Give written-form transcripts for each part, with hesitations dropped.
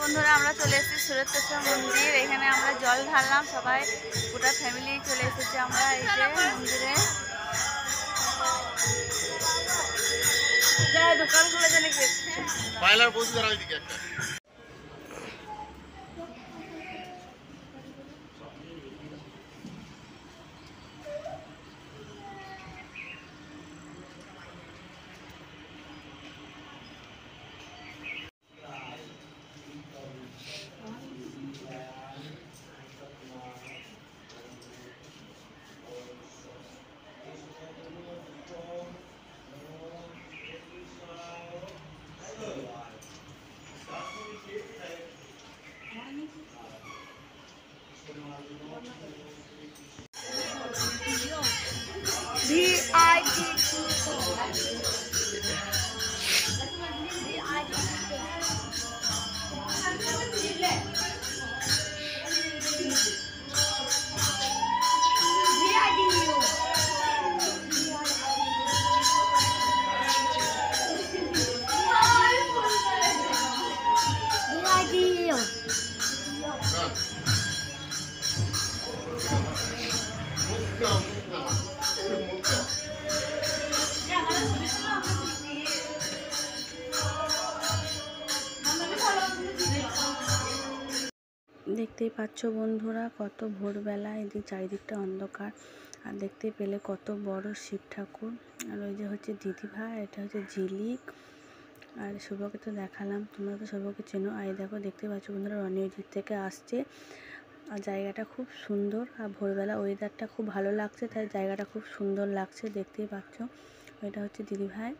বন্ধুরা আমরা চলে এসেছি সুরতেশ্বর মন্দির। এখানে আমরা জল ঢাললাম, সবাই গোটা ফ্যামিলি চলে এসেছি আমরা এই যে মন্দিরে। দোকান খুলে জানি দেখতেই পাচ্ছ বন্ধুরা কত ভোরবেলা, এদিকে চারিদিকটা অন্ধকার। আর দেখতে পেলে কত বড় শিব ঠাকুর। আর ওই যে হচ্ছে দিদিভাই, এটা হচ্ছে ঝিলিক। আর শুভকে তো দেখালাম, তোমরা তো শুভকে চেনো। আর দেখো দেখতে পাচ্ছ বন্ধুরা রনি ওই দিক থেকে আসছে। আর জায়গাটা খুব সুন্দর, আর ভোরবেলা ওয়েদারটা খুব ভালো লাগছে, তাই জায়গাটা খুব সুন্দর লাগছে। দেখতেই পাচ্ছ এটা হচ্ছে দিদিভাই।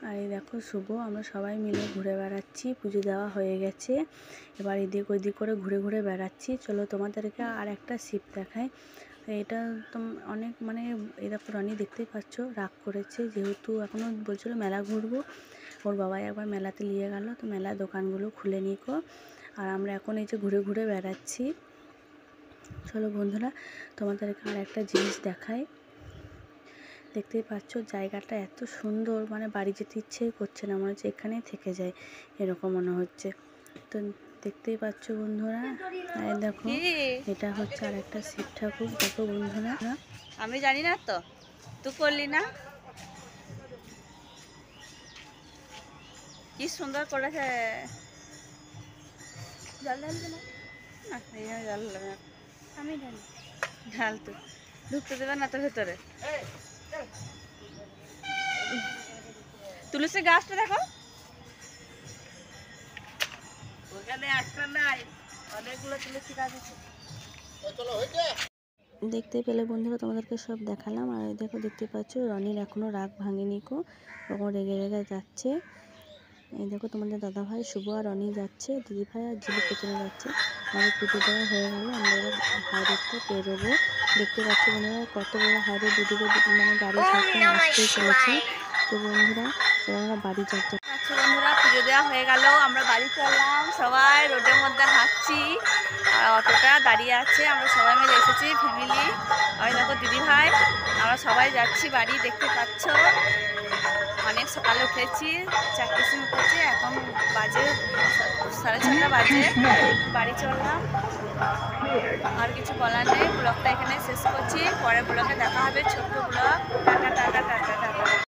আর এই দেখো শুভ, আমরা সবাই মিলে ঘুরে বেড়াচ্ছি। পুজো দেওয়া হয়ে গেছে, এবার এদিক ওইদিক করে ঘুরে ঘুরে বেড়াচ্ছি। চলো তোমাদেরকে আর একটা শিব দেখাই। এটা তো অনেক মানে এই দেখো রনি দেখতেই পাচ্ছ রাগ করেছে, যেহেতু এখনও বলছিল মেলা ঘুরবো। ওর বাবাই একবার মেলাতে নিয়ে গেল, তো মেলার দোকানগুলো খুলে নিকো। আর আমরা এখন এই যে ঘুরে ঘুরে বেড়াচ্ছি। চলো বন্ধুরা তোমাদেরকে আর একটা জিনিস দেখাই। দেখতেই পাচ্ছ জায়গাটা এত সুন্দর, মানে বাড়ি যেতে ইচ্ছেই করছে না, মনে হচ্ছে এখানেই থেকে যায় এরকম মনে হচ্ছে। তো দেখতেই পাচ্ছ বন্ধুরা, আর দেখো এটা হচ্ছে আর একটা শিব ঠাকুর। দেখো বন্ধুরা, আমি জানি না তো, তুই করলি না, কি সুন্দর করেছে। জল ঢালবে না, এইখানে জল ঢালবে না, আমি ঢালি, ঢাল তো, ঢুকতে দেবে না তোর ভেতরে। তুলসী গাছটা দেখো, ওখানে একটা নাই, অনেকগুলো তুলসী গাছ আছে। দেখতে পেলে বন্ধুরা তোমাদেরকে সব দেখালাম। আর দেখো দেখতে পাচ্ছ রনির এখনো রাগ ভাঙেনি কো, তখন রেগে রেগে যাচ্ছে। এই দেখো তোমাদের দাদা ভাই শুভ আর রনি যাচ্ছে, দিদি ভাই আর ঝিলিক পেছনে যাচ্ছে। আমাদের পুজো দেওয়া হয়ে গেল, আমরা এবার হাইরোডটা পেরোবো। দেখতে পাচ্ছি বন্ধুরা কত বড় হাইরোড, দুদিকে মানে গাড়ি সামনে আসতেই চলেছে। তো বন্ধুরা এবার আমরা বাড়ি যাচ্ছি। আচ্ছা বন্ধুরা পুজো দেওয়া হয়ে গেল, আমরা বাড়ি চললাম, সবাই রোডের মধ্যে হাঁটছি। আর অটোটা দাঁড়িয়ে আছে, আমরা সবাই মিলে এসেছি ফ্যামিলি। আমি দেখো দিদি ভাই, আমরা সবাই যাচ্ছি বাড়ি। দেখতে পাচ্ছ অনেক সকালে উঠেছি, 4টের সময় উঠেছি, এখন বাজে 6:30 বাজে। বাড়ি চললাম, আর কিছু বলার নেই। ব্লগটা এখানে শেষ করছি, পরের ব্লগে দেখা হবে, ছোট্ট ব্লগ। Tata tata tata.